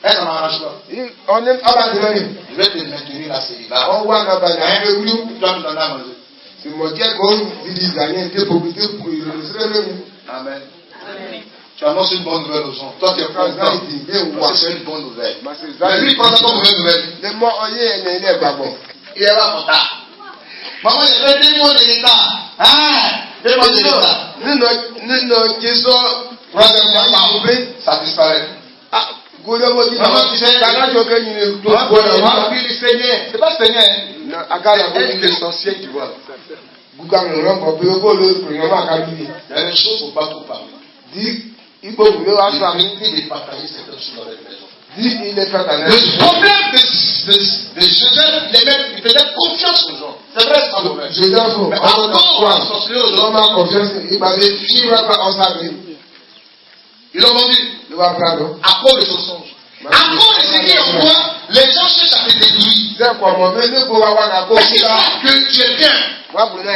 Eh, ça m'arrange pas. On aime abandonner. Je vais te maintenir la célibat. On voit abandonner. Tu dois me donner à manger. C'est moi qui ai dit gagner des propriétés pour le Amen. Tu annonces une bonne nouvelle aux gens. Toi, tu es content. C'est une bonne nouvelle. Mais lui, il prend ça comme une nouvelle. Le mot oye n'est pas bon. Il est là pour ça. Maman, il fait des mots de l'État. Ah, des mots de l'État. Nous, qui sont. Ça disparaît. Ah, maman, tu sais, quand tu as gagné le tour, le Seigneur. C'est pas le Seigneur. Non, à quand les sorciers, tu vois. Il y a des choses, il ne faut pas trop parler. Il faut vous voir ça. Évitez de partager certaines choses dans les maisons. Le problème de Joseph, il faisait confiance aux gens. C'est vrai, c'est pas mauvais. Mais encore, un sorcier aux gens, ils l'ont vendu. À cause de son songe. À cause de ce qui est en toi, les gens cherchent à te détruire. Parce qu'ils savent que tu es bien.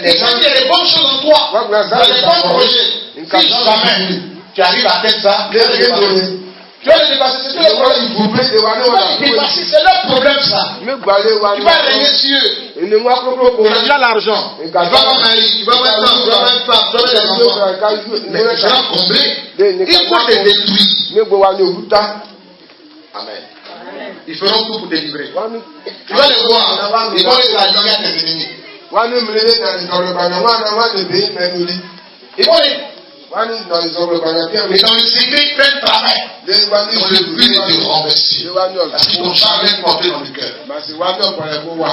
Ils savent qu'il y a des bonnes choses en toi. Il y a des bons projets. Si jamais tu arrives à faire ça, tu vas les dépasser. C'est tout le problème. C'est leur problème, ça. Tu vas régner sur eux. Tu as l'argent. Tu vas avoir un mari. Tu vas avoir un temps. Tu vas avoir une femme. Tu vas avoir des enfants. Mais tu vas combler. Il faut te détruire. Amen. Ils feront tout pour te livrer. Tu vas les voir. Ils vont les allier à tes ennemis. Ils vont les. Mais dans le secret, ils prennent travail. Dans le but de te renverser. Parce qu'ils t'ont jamais porté dans le cœur.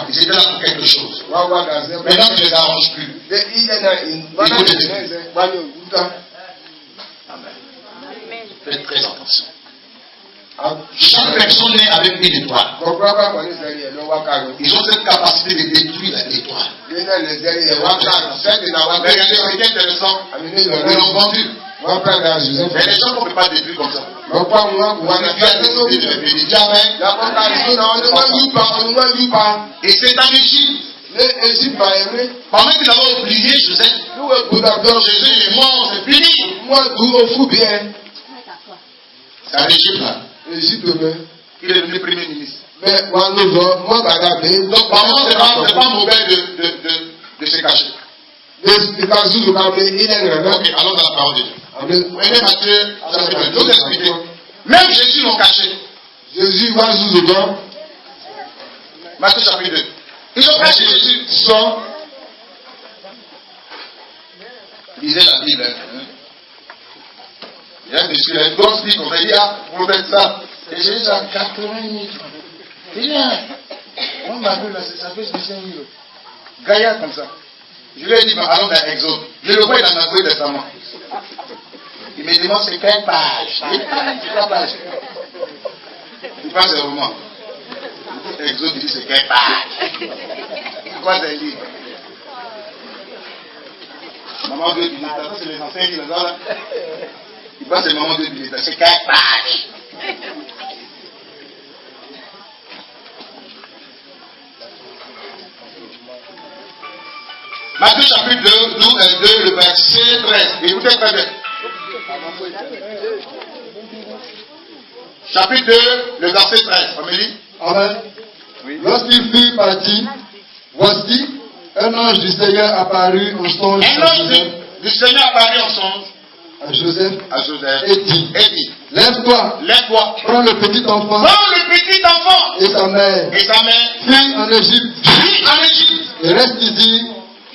Ils étaient là pour quelque chose. Maintenant, tu ne les arranges plus. Il faut te détruire. Amen. Faites très attention. Chaque personne est avec une étoile. Ils ont cette capacité de détruire l'étoile. Regardez, c'est intéressant. Ils l'ont vendu. Mais les gens ne peuvent pas détruire comme ça. Et c'est en Égypte. Pendant qu'ils avaient oublié Joseph, Jésus est mort, c'est fini. C'est en Égypte là. Il est devenu premier ministre. Donc, vraiment, c'est pas mauvais de se cacher. Ok, allons dans la parole de Dieu. Voyez Matthieu, chapitre 2. Je vous explique. Même Jésus l'ont caché. Matthieu, chapitre 2. Ils ont caché Jésus. Lisez la Bible. Il y a un monsieur, un gros speak, on va dire, vous faites ça. Et Jésus a 80 000 francs. Bien. On m'a vu là, ça fait 5 000 euros. Gaillard comme ça. Je lui ai dit, allons dans Exode. Je le vois dans l'Ancien Testament. Il me demande c'est quelle page. C'est quelle page. Il pense c'est roman. Exode, il dit c'est quelle page. C'est quoi c'est livre? Maman veut du ça c'est les anciens qui les ont là. Il pense c'est maman veut du c'est quelle page. Matthieu chapitre 2, le verset 13. Écoutez très bien. Chapitre 2, le verset 13. Amélie. Amen. Oui. Lorsqu'il fut parti, voici, un ange du Seigneur apparut en songe Un ange du Seigneur apparut en songe à Joseph et dit, lève-toi, prends le petit enfant et sa mère, fuis en Égypte, et reste ici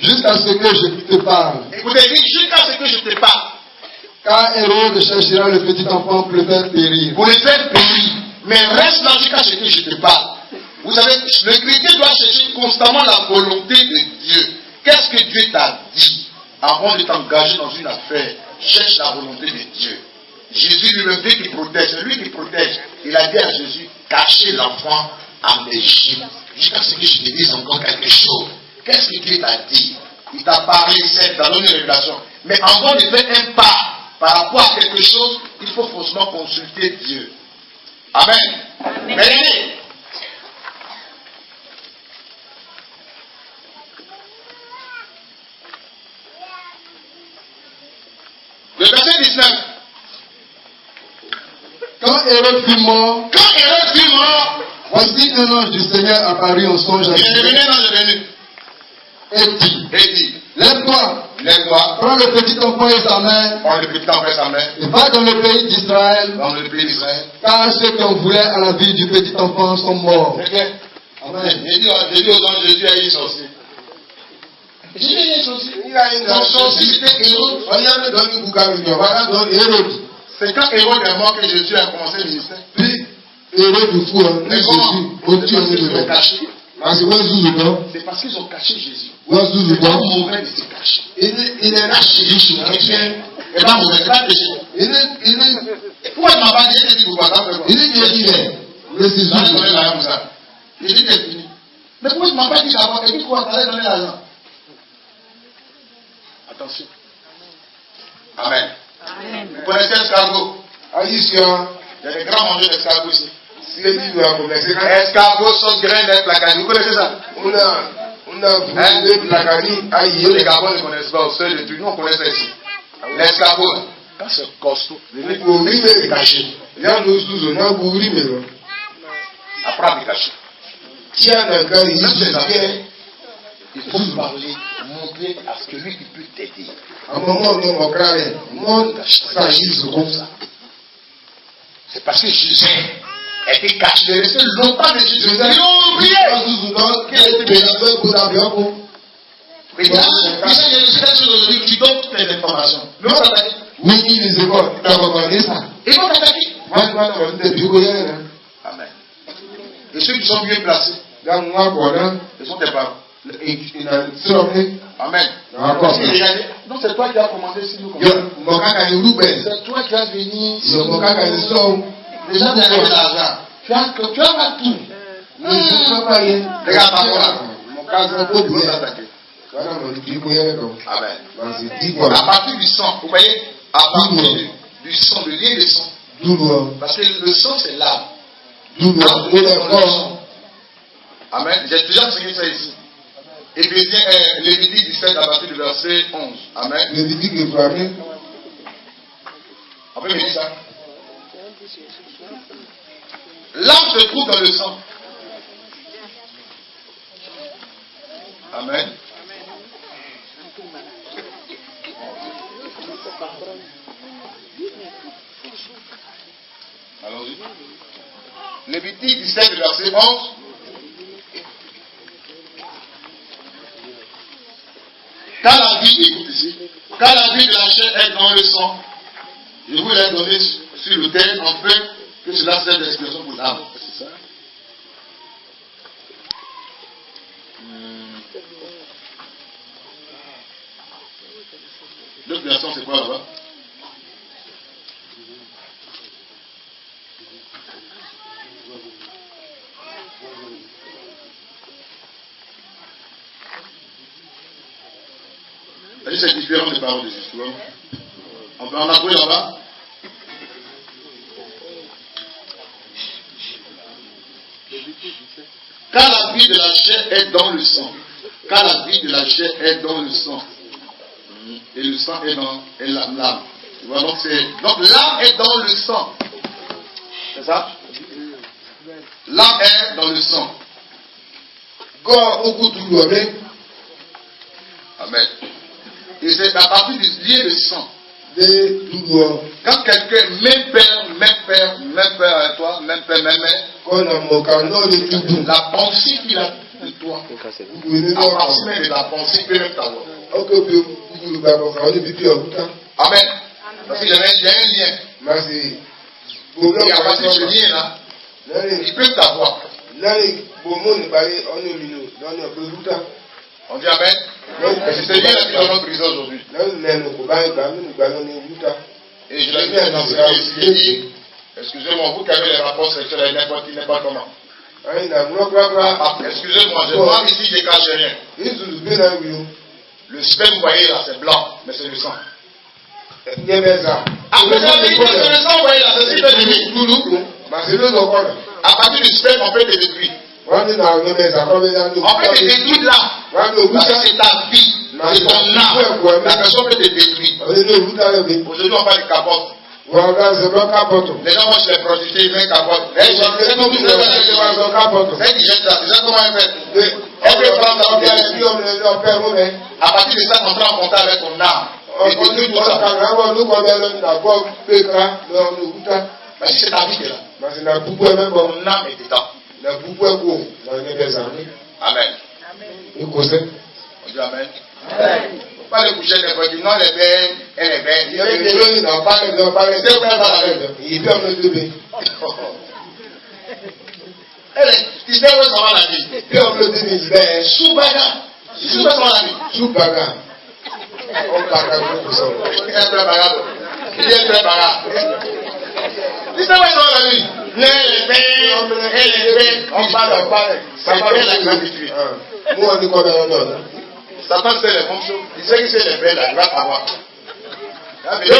jusqu'à ce que je te parle. Écoutez, jusqu'à ce que je te parle. Car Hérode cherchera le petit enfant pour le faire périr. Pour le faire périr. Mais reste là jusqu'à ce que je te parle. Vous savez, le chrétien doit chercher constamment la volonté de Dieu. Qu'est-ce que Dieu t'a dit? Avant de t'engager dans une affaire, cherche la volonté de Dieu. Jésus lui-même, Dieu qui protège, c'est lui qui protège. Il a dit à Jésus, cachez l'enfant en Égypte. Jusqu'à ce que je te dise encore quelque chose. Qu'est-ce que Dieu t'a dit? Il t'a parlé, certes, dans une révélation. Mais avant de faire un pas par rapport à quelque chose, il faut forcément consulter Dieu. Amen. Mais regardez. Le verset 19. Quand Hérode fut mort, voici un ange du Seigneur apparut en songe à Philippe. Et dit, lève-toi, prends le petit enfant et sa mère, et va dans le pays d'Israël, car ceux qui en voulaient à la vie du petit enfant sont morts. Amen. J'ai dit aux anges, Jésus a eu sorcier. Jésus a eu sorcier. Son sorcier c'était Hérode. C'est quand Hérode est mort que Jésus a commencé le ministère. Puis, Hérode du fou, Mais comment? Caché. C'est parce qu'ils ont caché Jésus. C'est pas mauvais de se cacher. Il est là chez Jésus. C'est pas mauvais, c'est pas péché. Pourquoi tu m'as pas dit que tu vas pas faire? Il dit que c'est fini. Mais pourquoi tu m'as pas dit d'abord? Et puis quoi? Tu allais donner l'argent. Attention. Amen. Vous connaissez l'escargot? Il y a des grands mangeurs d'escargot ici. Escargot, sauce graine, placani. Vous connaissez ça? Les Gabons ne connaissent pas. Nous, on connaît ça ici. L'escargot, quand c'est costaud, c'est caché. Après, c'est caché. Il faut parler, montrer à celui qui peut t'aider. C'est parce que Jésus était caché. Il est resté longtemps de Jésus. Ils ont oublié. Tu donnes toutes les informations. Ils vont t'attaquer. Ils vont t'attaquer. Amen. Et ceux qui sont bien placés, ce sont tes parents. Amen. Donc c'est toi qui as commencé si nous commençons. C'est toi qui as venu. Les gens t'ont l'argent. Tu as tout. Regarde ta foi. Amen. À partir du sang, vous voyez, à partir du sang, le lien de sang. Parce que le sang c'est l'âme. Amen. J'ai déjà enseigné ça ici. Éphésiens, Lévitique 17 à partir du verset 11. Amen. On peut me dire ça. L'âme se trouve dans le sang. Amen. Allons-y. Lévitique 17 verset 11. Quand la vie, écoute ici, quand la vie de la chair est dans le sang, je vous l'ai donné sur le terre, en fait, que cela sert d'expression pour l'âme. C'est ça? L'autre version, c'est quoi là-bas? C'est différent des paroles de Jésus. On peut en appeler là-bas. Quand la vie de la chair est dans le sang. Quand la vie de la chair est dans le sang. Et le sang est dans l'âme. Donc l'âme est dans le sang. C'est ça? L'âme est dans le sang. Amen. Et c'est à partir du lien de sang. Quand quelqu'un, même père avec toi, même père, même mère, la pensée qu'il a de toi, à partir même de la pensée, peut même t'avoir. Amen. Parce qu'il y a un lien. Et à partir de ce lien-là, il peut t'avoir. On dit amen. C'est bien la vie dans notre prison aujourd'hui. Et je l'ai dit dans ce qu'il dit, excusez-moi, vous qui avez les rapports sexuels avec n'importe qui, n'importe comment. Excusez-moi, je vois ici, je ne cache rien. Le sperme, vous voyez là, c'est blanc, mais c'est le sang. Ah, mais c'est le sang, vous voyez là, c'est super limite. À partir du sperme, on peut te détruire. On peut te détruire là. Parce que c'est ta vie, c'est ton âme. La personne peut te détruire. Aujourd'hui, on parle de capote. Les gens vont chez les prostituées, ils mettent capote. C'est qui jette ça? Déjà comment elle fait? Elle peut prendre la à partir de ça, on prend en contact avec ton âme. Et détruit tout ça. Mais si c'est ta vie qui est là, ton âme est dedans. Amen. On dit Amen. Pas le coucher des petits, non, elle est belle. Il fait où ça va la vie? Soubaga. Soubaga ça va la vie. Soubaga. Il est très bagarre. Il est très bagarre. Il fait où ça va la vie? Elle est belle. On parle. C'est belle la gratitude. Moi, on dit quoi dans le Satan sait les bonnes choses. Il sait que c'est les belles là, il va savoir. Tu vas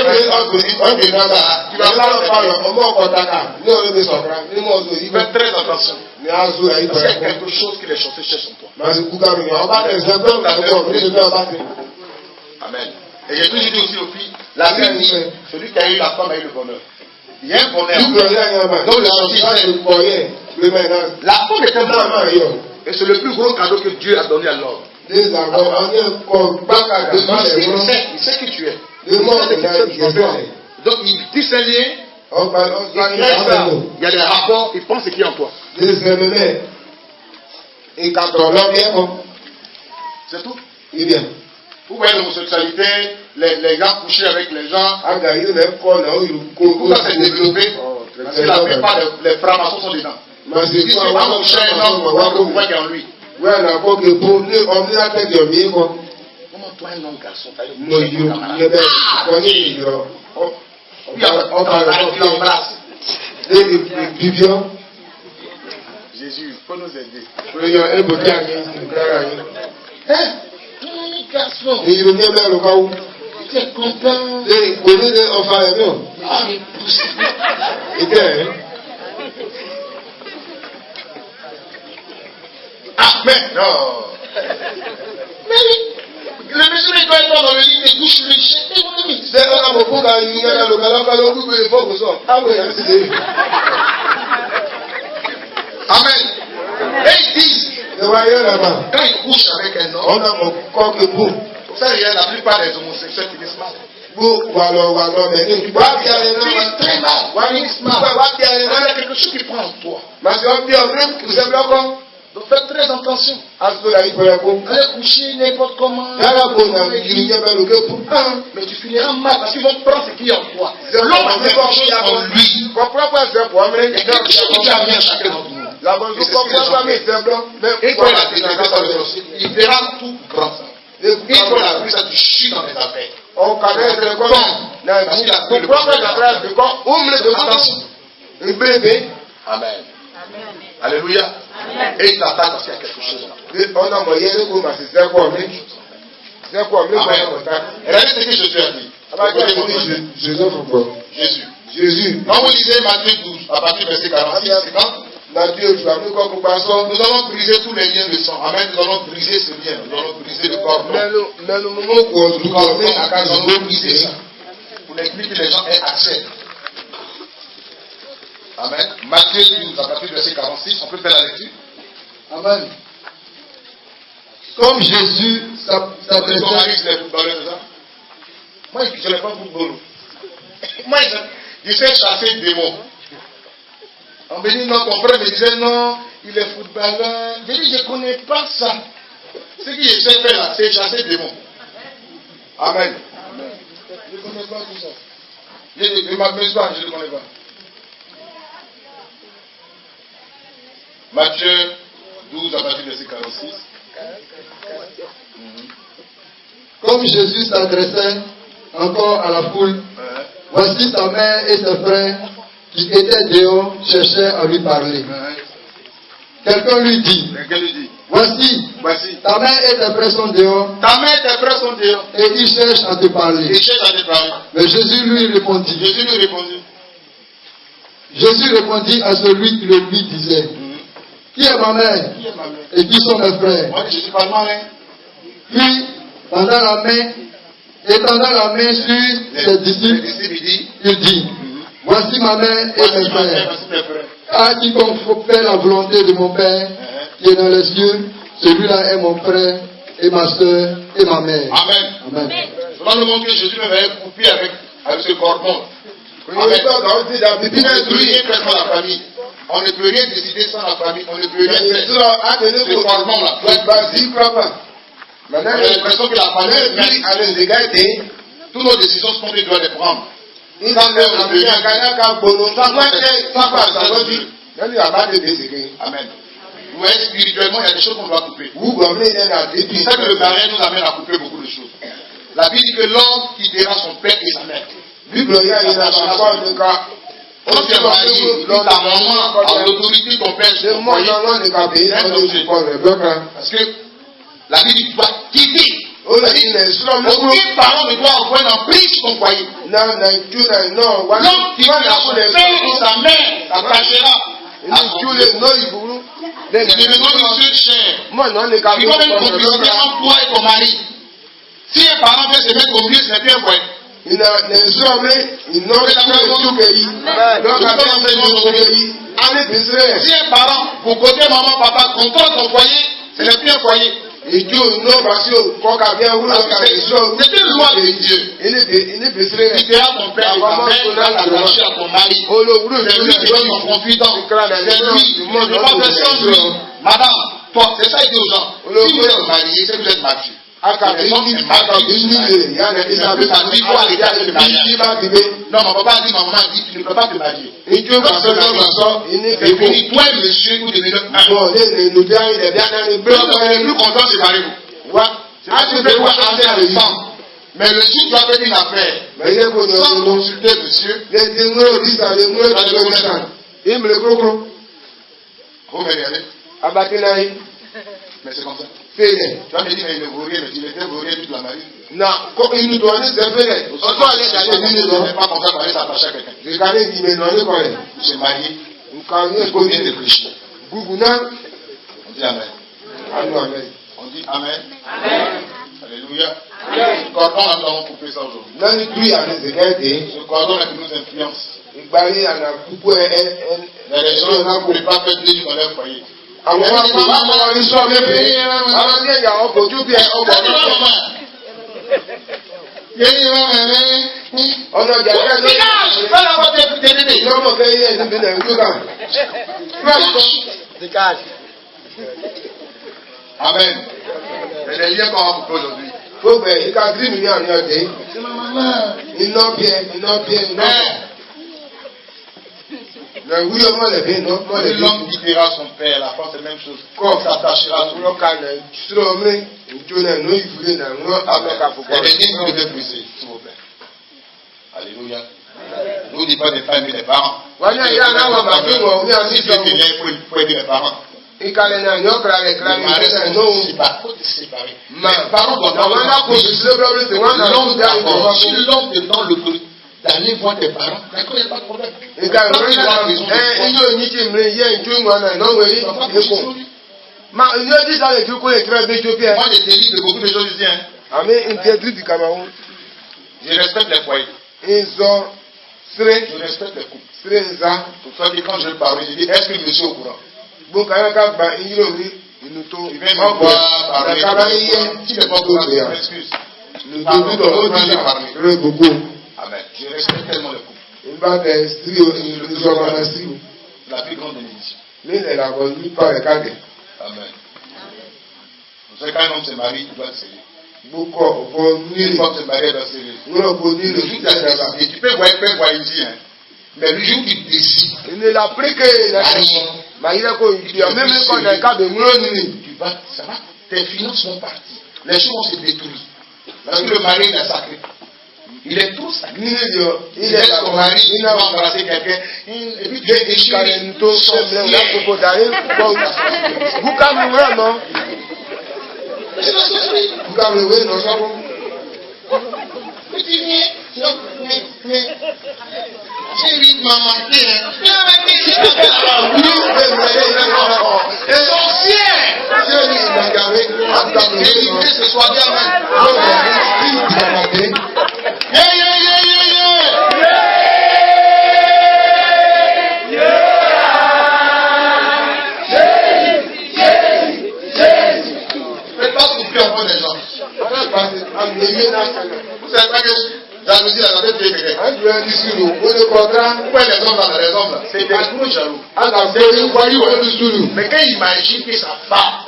fais très attention. Il y a quelque chose que les chanceux cherchent en toi. Amen. Et j'ai toujours dit aussi aux filles, la vie, celui qui a eu la femme a eu le bonheur. Il y a un bonheur. Donc le chanceux, la femme est un bonheur. Et c'est le plus gros cadeau que Dieu a donné à l'homme. Il sait qui tu es. Donc il dit ses liens, il y a des rapports, il pense ce qui est en toi. C'est tout. Vous voyez l'homosexualité, les gens couchés avec les gens, tout ça s'est développé, parce que la plupart des francs-maçons sont dedans. Si tu vas coucher un homme, vous voyez qu'il y a en lui. Comment toi un homme garçon, t'as eu Jésus, faut nous aider. Garçon. Tu es content. Amen. Non. Mais oui. Le monsieur doit être dans le lit et couche le chien. C'est un homme pour gagner le Amen. Et ils disent, quand ils couchent avec un homme, ça y est, la plupart des homosexuels qui disent mal. Très mal. Il y a quelque chose qui prend en toi. Donc faites très attention. Allez coucher n'importe comment. Mais tu finiras mal parce qu'ils vont prendre ce qui est en toi. L'homme a quelque chose en lui. Il y a quelque chose qui a mis à chacun d'entre nous. Et quand il verra tout grand. Et quand la pluie, ça tu chies dans les affaires. Parce qu'il a pris le Amen. Alléluia. Et il t'attaque parce qu'il y a quelque chose là. Regardez ce que Jésus a dit. Jésus. Quand vous lisez Matthieu 12, à partir du verset 46, c'est quand nous allons briser tous les liens de sang. Amen. Nous allons briser ce lien. Nous allons briser le corps. Nous allons briser ça. Pour que les gens aient accès. Amen. Matthieu 12, à partir du verset 46, on peut faire la lecture. Amen. Comme Jésus s'adressait. Moi, je n'ai pas football. Moi, je sais chasser des démons. On me dit, non, ton frère me disait, non, il est footballeur. Je dis, je ne connais pas ça. Ce que je sais faire là, c'est chasser des démons. Amen. Je ne connais pas tout ça. Je ne m'amuse pas, je ne connais pas. Matthieu 12 à partir de verset 46. Comme Jésus s'adressait encore à la foule, voici sa mère et ses frères qui étaient dehors cherchaient à lui parler. Quelqu'un lui dit, voici, ta mère et tes frères sont dehors. Et ils cherchent à te parler. Mais Jésus lui répondit. Jésus répondit à celui qui le lui disait, qui est ma mère et qui sont mes frères? Puis, étendant la main sur ses disciples, il dit, Voici ma mère et mes frères. Voici mes frères. À quiconque fait la volonté de mon Père qui est dans les cieux, celui-là est mon frère et ma soeur et ma mère. Amen. Amen. Cela nous montre que Jésus ne va pas couper avec ce cordon. On ne peut rien faire sans la famille. On ne peut rien décider sans la famille. On ne peut rien faire sans ce cordon-là. On a l'impression que la famille, toutes nos décisions sont prises, doit les prendre. Amen. Vous voyez, spirituellement, il y a des choses qu'on doit couper. C'est ça que le mariage nous amène à couper beaucoup de choses. La Bible dit que l'homme quittera son père et sa mère. Quand tu es marié, ta maman a l'autorité de ton père sur ton foyer. Parce que la Bible dit que tu dois quitter. Aucun parent ne doit envoyer un prix sur ton foyer. L'homme qui va son père et sa mère s'attachera à son Dieu. C'est devenu monsieur cher. Tu dois même compliciter entre toi et ton mari. Si un parent veut se mettre au milieu, ce n'est plus un foyer. Si un parent, pour côté maman, papa, contrôle ton foyer, ce n'est plus un foyer. C'est une loi de Dieu. Tu diras ton père et ta mère va t'attacher à ton mari. C'est lui qui donne ton confident. C'est lui. Tu ne peux pas faire sans lui. Madame, toi, c'est ça qu'il dit aux gens. Si vous êtes marié, c'est que vous êtes marié. Non, mon papa dit, ma maman dit, tu ne peux pas te marier. Et Dieu va se faire c'est fini. Toi, monsieur, vous devenez un. Vous êtes plus content de marier vous. Tu peux voir en le sang. Mais le jour où tu as fait une affaire, sans consulter monsieur, vous me regardez. Mais c'est comme ça. Tu vas me dire, mais il ne vaut rien, mais il était vaut rien toute la marine. Non, comme il nous doit nous servir. On doit aller d'aller, pas comme ça, aller s'attacher à quelqu'un. C'est marié. Combien de riches? On dit Amen. On dit Amen. Alléluia. Ce cordon là, nous avons coupé ça aujourd'hui. Ce cordon là qui nous influence. Il y a des gens qui ne voulaient pas faire plaisir dans leur foyer. Amen. C'est les liens qu'on va couper aujourd'hui. C'est ma maman. L'homme quittera son père, la femme c'est la même chose. Comme s'attachera sur le c'est des lignes que vous devez briser, s'il vous plaît. Alléluia. Ne vous dites pas des femmes et des parents. Si tu es bien, il faut aider les parents. Les séparer. Les parents doivent avoir l'homme si l'homme te donne l'autorité d'aller voir tes parents, d'accord, il n'y a pas de problème. Moi, j'ai des livres de beaucoup de choses ici. Je respecte les foyers. Je respecte les couples. Pour ça que quand je parle, je dis, est-ce que monsieur est au courant? Il vient me voir parler. S'il n'est pas au courant, je m'excuse. Amen. Je respecte tellement les couples. La plus grande bénédiction. Amen. Vous savez, quand un homme se marie, il doit se serrer. Une femme se marie, elle doit se serrer. Le jour où tu as décidé, tu peux voir ici, hein. Mais le jour où tu décides, ça va, tes finances vont partir. Les choses vont se détruire. Parce que le mari est sacré. Il est tout sacré. Il laisse son mari, il va embrasser quelqu'un. Et puis tu es déchiré. C'est la sorcellerie. Mais tu viens. Mais. Chérie, maman, délivré ce soir, bien. cerveau des gens. Vous savez pas que jalousie, la tête de quelqu'un. Pourquoi les hommes là, c'est des gros jaloux. Mais quand il imagine que sa femme,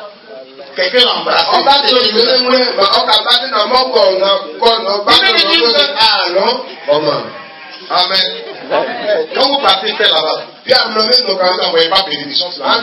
quelqu'un l'embrasse, amen. Quand vous partez faire là-bas, vous n'envoyez pas bénédiction sur la